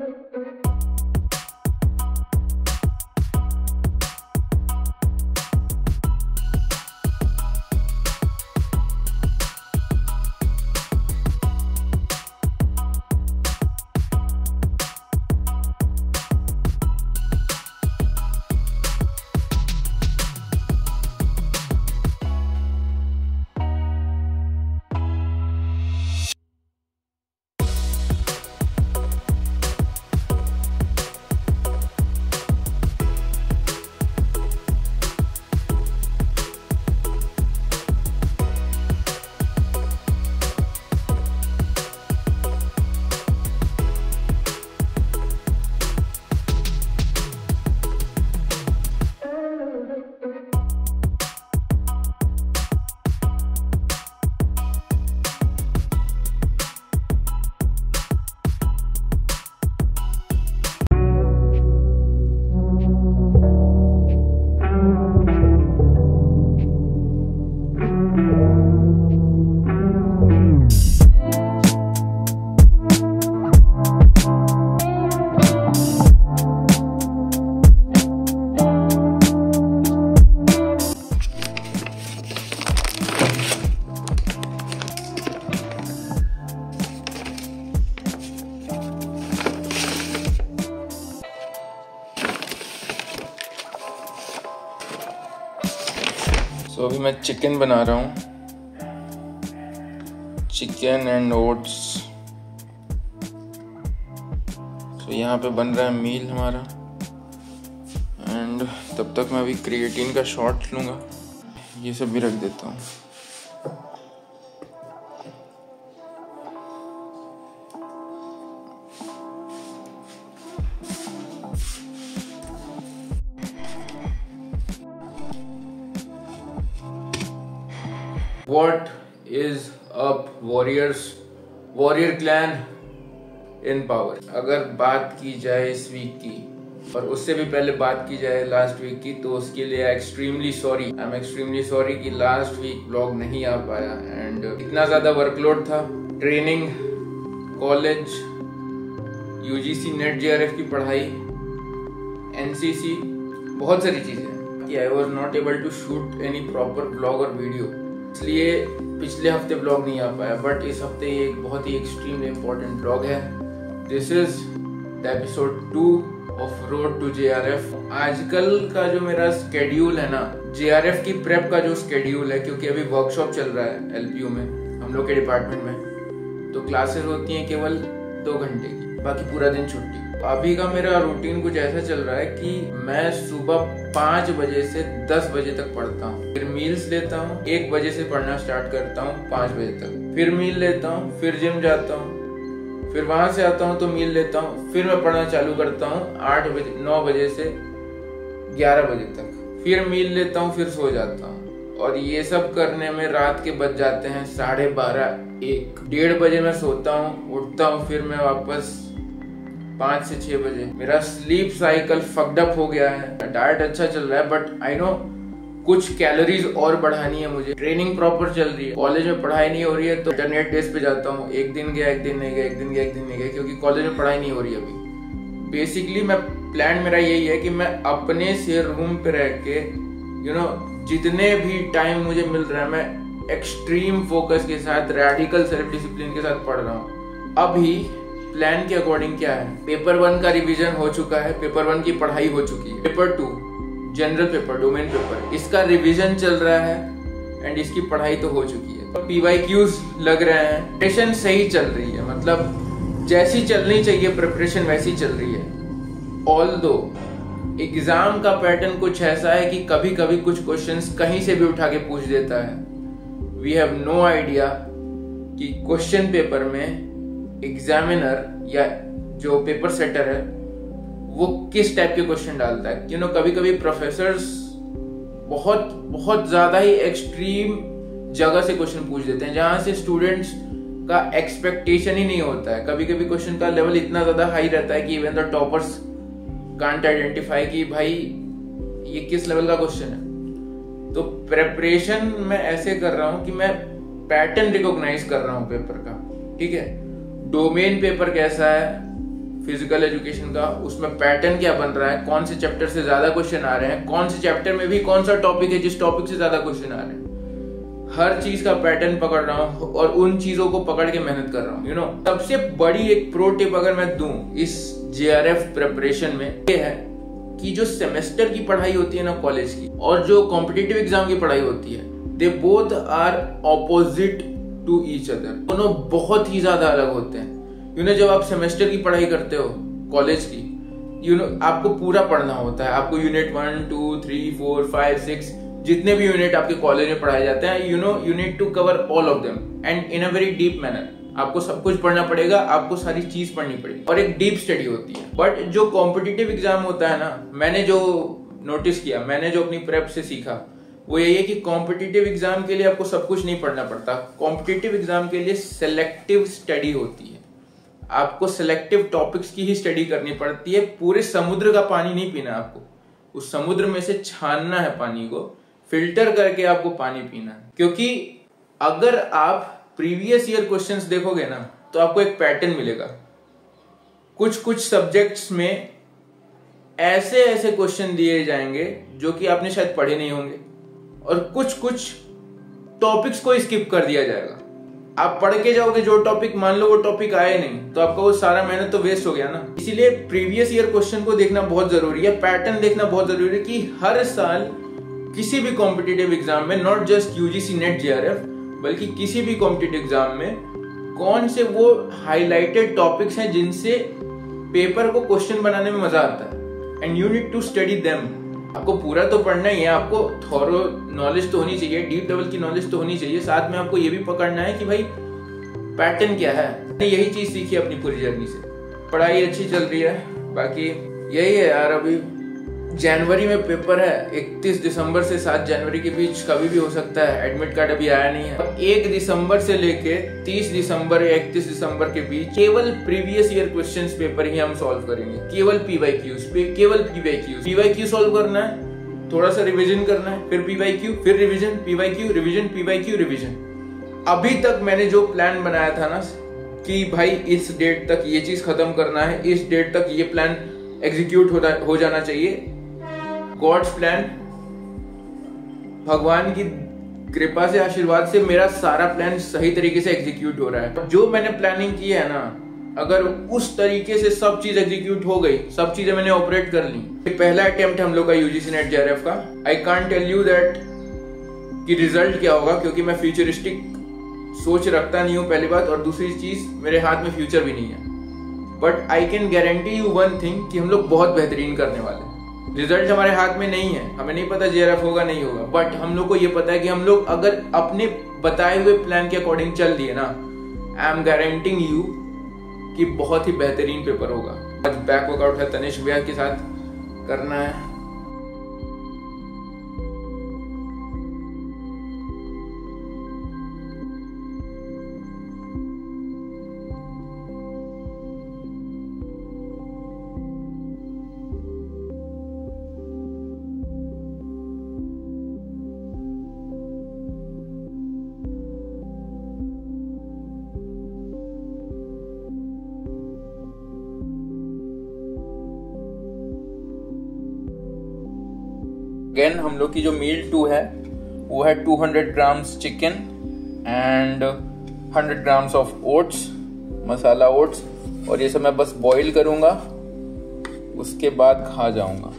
तो अभी मैं चिकन बना रहा हूँ, चिकन एंड ओट्स। तो यहाँ पे बन रहा है मील हमारा, एंड तब तक मैं अभी क्रिएटिन का शॉट लूँगा। ये सब भी रख देता हूँ। What is up warriors, warrior clan in power। अगर बात की जाए इस वीक की और उससे भी पहले बात की जाए लास्ट वीक की, तो उसके लिए आई एम एक्सट्रीमली सॉरी कि लास्ट वीक व्लॉग नहीं आ पाया। एंड इतना ज़्यादा वर्कलोड था, training, college, UGC NET JRF की पढ़ाई, एनसीसी, बहुत सारी चीज़ें कि I was not able to shoot any proper vlog और वीडियो, इसलिए पिछले हफ्ते ब्लॉग नहीं आ पाया। बट इस हफ्ते ये एक बहुत ही एक्सट्रीमली इम्पोर्टेंट ब्लॉग है। This is the episode 2 of road to JRF. आजकल का जो मेरा स्केड्यूल है ना, जेआरएफ की प्रेप का जो स्केड्यूल है, क्योंकि अभी वर्कशॉप चल रहा है एलपीयू में, हम लोग के डिपार्टमेंट में, तो क्लासेस होती हैं केवल 2 घंटे की, बाकी पूरा दिन छुट्टी। अभी का मेरा रूटीन कुछ ऐसा चल रहा है कि मैं सुबह 5 बजे से 10 बजे तक पढ़ता हूँ, फिर मील्स लेता हूँ, 1 बजे से पढ़ना स्टार्ट करता हूँ 5 बजे तक, फिर मील लेता हूँ, फिर जिम जाता हूँ, फिर वहां से आता हूँ तो मील लेता हूँ, फिर मैं पढ़ना चालू करता हूँ 8 बजे 9 बजे से 11 बजे तक, फिर मील लेता हूँ, फिर सो जाता हूँ। और ये सब करने में रात के बज जाते हैं 12:30 1। 1:30 बजे मैं सोता हूँ, उठता हूँ, फिर मैं वापस 5 से 6 बजे। मेरा स्लीप साइकिल फक्ड अप हो गया है। डाइट अच्छा चल रहा है, बट आई नो कुछ कैलोरीज और बढ़ानी है मुझे। ट्रेनिंग प्रॉपर चल रही है, कॉलेज में पढ़ाई नहीं हो रही है, तो इंटरनेट डेज पे जाता हूँ। एक दिन गया, एक दिन नहीं गया, एक दिन गया, एक दिन नहीं गया, क्योंकि कॉलेज में पढ़ाई नहीं हो रही अभी। बेसिकली मैं प्लान मेरा यही है कि मैं अपने से रूम पे रह के जितने भी टाइम मुझे मिल रहा है, मैं एक्सट्रीम फोकस के साथ, रेडिकल सेल्फ डिसिप्लिन के साथ पढ़ रहा हूँ। अभी प्लान के अकॉर्डिंग क्या है, पेपर 1 का रिवीजन हो चुका है, पेपर 1 की पढ़ाई हो चुकी है। Paper 2 general paper, domain paper, इसका रिवीजन चल रहा है एंड इसकी पढ़ाई तो हो चुकी है। तो पीवाईक्यूज लग रहे हैं, प्रिपरेशन सही चल रही है, मतलब जैसी चलनी चाहिए प्रिपरेशन वैसी चल रही है। ऑल्दो एग्जाम का पैटर्न कुछ ऐसा है कि कभी कभी कुछ क्वेश्चंस कहीं से भी उठा के पूछ देता है। वी हैव नो आइडिया कि क्वेश्चन पेपर में एग्जामिनर या जो पेपर सेटर है वो किस टाइप के क्वेश्चन डालता है। कभी कभी प्रोफेसर्स बहुत बहुत ज्यादा ही एक्सट्रीम जगह से क्वेश्चन पूछ देते हैं, जहां से स्टूडेंट्स का एक्सपेक्टेशन ही नहीं होता है। कभी कभी क्वेश्चन का लेवल इतना ज्यादा हाई रहता है कि even the toppers can't identify कि भाई ये किस लेवल का क्वेश्चन है। तो प्रेपरेशन मैं ऐसे कर रहा हूं कि मैं पैटर्न रिकॉग्नाइज कर रहा हूं पेपर का, ठीक है। डोमेन पेपर कैसा है, फिजिकल एजुकेशन का, उसमें पैटर्न क्या बन रहा है, कौन से चैप्टर से ज्यादा क्वेश्चन आ रहे हैं, कौन से चैप्टर में भी कौन सा टॉपिक है जिस टॉपिक से ज्यादा क्वेश्चन आ रहे हैं, हर चीज का पैटर्न पकड़ रहा हूँ और उन चीजों को पकड़ के मेहनत कर रहा हूँ। सबसे बड़ी एक प्रो टिप अगर मैं दूं इस JRF प्रिपरेशन में, ये है कि जो सेमेस्टर की पढ़ाई होती है ना कॉलेज की, और जो कॉम्पिटिटिव एग्जाम की पढ़ाई होती है, they both are opposite to each other. दोनों बहुत ही ज्यादा अलग होते हैं। जब आप सेमेस्टर की पढ़ाई करते हो कॉलेज की, आपको पूरा पढ़ना होता है। आपको यूनिट 1, 2, 3, 4, 5, 6 जितने भी यूनिट आपके कॉलेज में पढ़ाए जाते हैं, you need to cover all of them and in a very deep manner. आपको सब कुछ पढ़ना पड़ेगा, आपको सारी चीज पढ़नी पड़ेगी और एक डीप स्टडी होती है। बट जो कॉम्पिटिटिव एग्जाम होता है ना, मैंने जो नोटिस किया, मैंने जो अपनी प्रेप से सीखा, वो यही है कि कॉम्पिटिटिव एग्जाम के लिए आपको सब कुछ नहीं पढ़ना पड़ता। कॉम्पिटिटिव एग्जाम के लिए सेलेक्टिव स्टडी होती है। आपको सेलेक्टिव टॉपिक्स की ही स्टडी करनी पड़ती है। पूरे समुद्र का पानी नहीं पीना आपको, उस समुद्र में से छानना है पानी को, फिल्टर करके आपको पानी पीना है। क्योंकि अगर आप प्रीवियस ईयर क्वेश्चंस देखोगे ना, तो आपको एक पैटर्न मिलेगा। कुछ सब्जेक्ट्स में ऐसे ऐसे क्वेश्चन दिए जाएंगे जो कि आपने शायद पढ़े नहीं होंगे, और कुछ टॉपिक्स को स्किप कर दिया जाएगा। आप पढ़ के जाओगे जो टॉपिक, मान लो वो टॉपिक आए नहीं, तो आपका वो सारा मेहनत तो वेस्ट हो गया ना। इसीलिए प्रीवियस ईयर क्वेश्चन को देखना बहुत जरूरी है, पैटर्न देखना बहुत जरूरी है कि हर साल किसी भी कॉम्पिटिटिव एग्जाम में, not just UGC NET JRF, बल्कि किसी भी कॉम्पिटिटिव एग्जाम में कौन से वो हाईलाइटेड टॉपिक्स हैं जिनसे पेपर को क्वेश्चन बनाने में मजा आता है, and you need to study them. आपको पूरा तो पढ़ना ही है, आपको थॉरो नॉलेज तो होनी चाहिए, डीप लेवल की नॉलेज तो होनी चाहिए, साथ में आपको ये भी पकड़ना है कि भाई पैटर्न क्या है। यही चीज सीखी अपनी पूरी जर्नी से। पढ़ाई अच्छी चल रही है, बाकी यही है यार। अभी जनवरी में पेपर है, 31 दिसंबर से 7 जनवरी के बीच कभी भी हो सकता है। एडमिट कार्ड अभी आया नहीं है। 1 दिसंबर से लेके 30 दिसंबर या 31 दिसंबर के बीच केवल प्रीवियस ईयर क्वेश्चंस पेपर ही हम सॉल्व करेंगे। केवल PYQs पे, केवल PYQ सॉल्व करना है, थोड़ा सा रिविजन करना है, फिर PYQ, फिर revision, PYQ, revision, PYQ, revision. अभी तक मैंने जो प्लान बनाया था ना कि भाई इस डेट तक ये चीज खत्म करना है, इस डेट तक ये प्लान एग्जीक्यूट हो जाना चाहिए, गॉड्स प्लान, भगवान की कृपा से, आशीर्वाद से मेरा सारा प्लान सही तरीके से एग्जीक्यूट हो रहा है। जो मैंने प्लानिंग की है ना, अगर उस तरीके से सब चीज एग्जीक्यूट हो गई, सब चीजें मैंने ऑपरेट कर ली। पहला अटेम्प्ट हम लोग का UGC नेट JRF का। I can't tell you that कि रिजल्ट क्या होगा, क्योंकि मैं फ्यूचरिस्टिक सोच रखता नहीं हूँ, पहली बात, और दूसरी चीज मेरे हाथ में फ्यूचर भी नहीं है। But I can guarantee you one thing कि हम लोग बहुत बेहतरीन करने वाले हैं। रिजल्ट हमारे हाथ में नहीं है, हमें नहीं पता JRF होगा नहीं होगा, बट हम लोग को ये पता है कि हम लोग अगर अपने बताए हुए प्लान के अकॉर्डिंग चल दिए ना, आई एम गारंटिंग यू कि बहुत ही बेहतरीन पेपर होगा। आज बैक वर्कआउट है, तनिष भैया के साथ करना है। अगेन हम लोग की जो मील 2 है वो है 200 grams chicken and 100 grams of oats, masala oats, और ये सब मैं बस बॉईल करूंगा, उसके बाद खा जाऊंगा।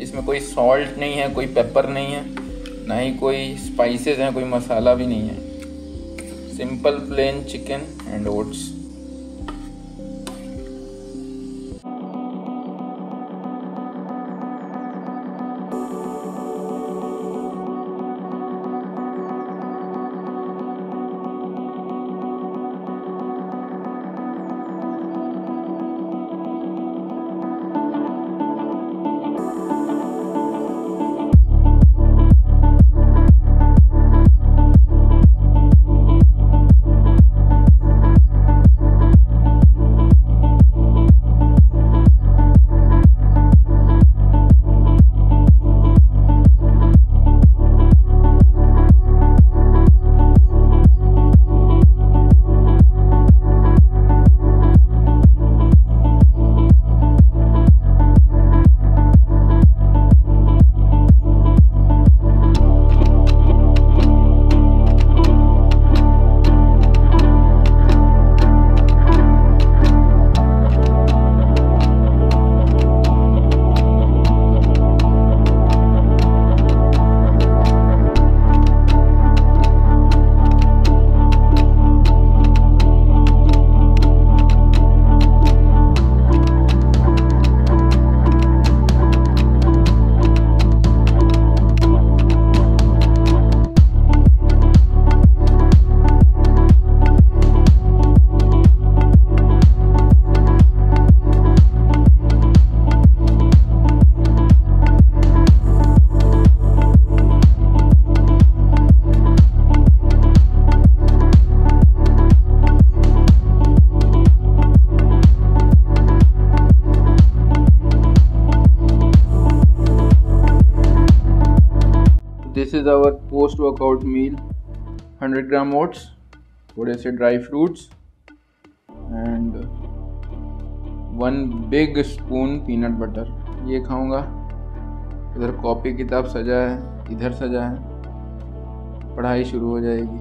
इसमें कोई सॉल्ट नहीं है, कोई पेपर नहीं है, ना ही कोई स्पाइसेस हैं, कोई मसाला भी नहीं है। Simple plain chicken and oats. This is our post workout meal, 100 gram oats, थोड़े से dry fruits and 1 big spoon peanut butter. ये खाऊंगा। इधर कॉपी किताब सजा है, इधर सजा है, पढ़ाई शुरू हो जाएगी।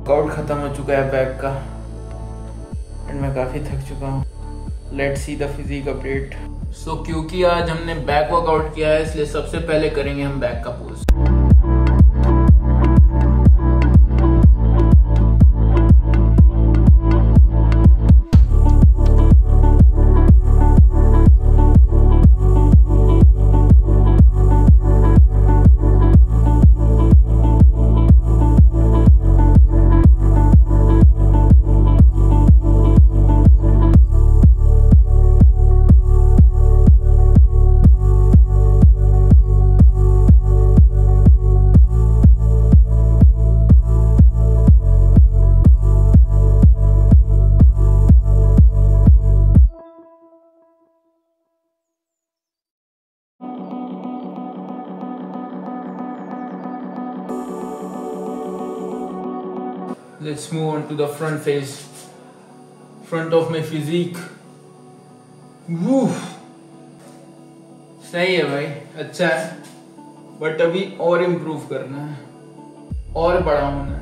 वर्कआउट ख़त्म हो चुका है बैक का एंड मैं काफ़ी थक चुका हूँ। Let's see the physique update. So क्योंकि आज हमने बैक वर्कआउट किया है इसलिए सबसे पहले करेंगे हम बैक का pose. Let's move on to the front face, front of my physique. Woo! सही है भाई, अच्छा है, बट अभी और इम्प्रूव करना है, और बड़ा होना है।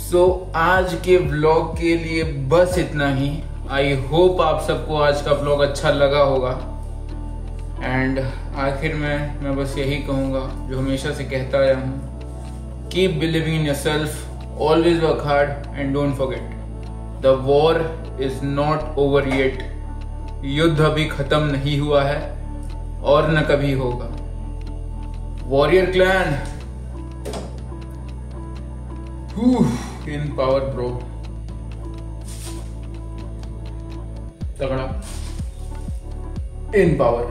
सो आज के व्लॉग के लिए बस इतना ही। आई होप आप सबको आज का व्लॉग अच्छा लगा होगा। एंड आखिर में मैं बस यही कहूँगा जो हमेशा से कहता आया हूँ, keep believing in yourself, always work hard and don't forget the war is not over yet. युद्ध अभी खत्म नहीं हुआ है और न कभी होगा। वॉरियर क्लैन इन पावर ब्रो, तगड़ा इन पावर।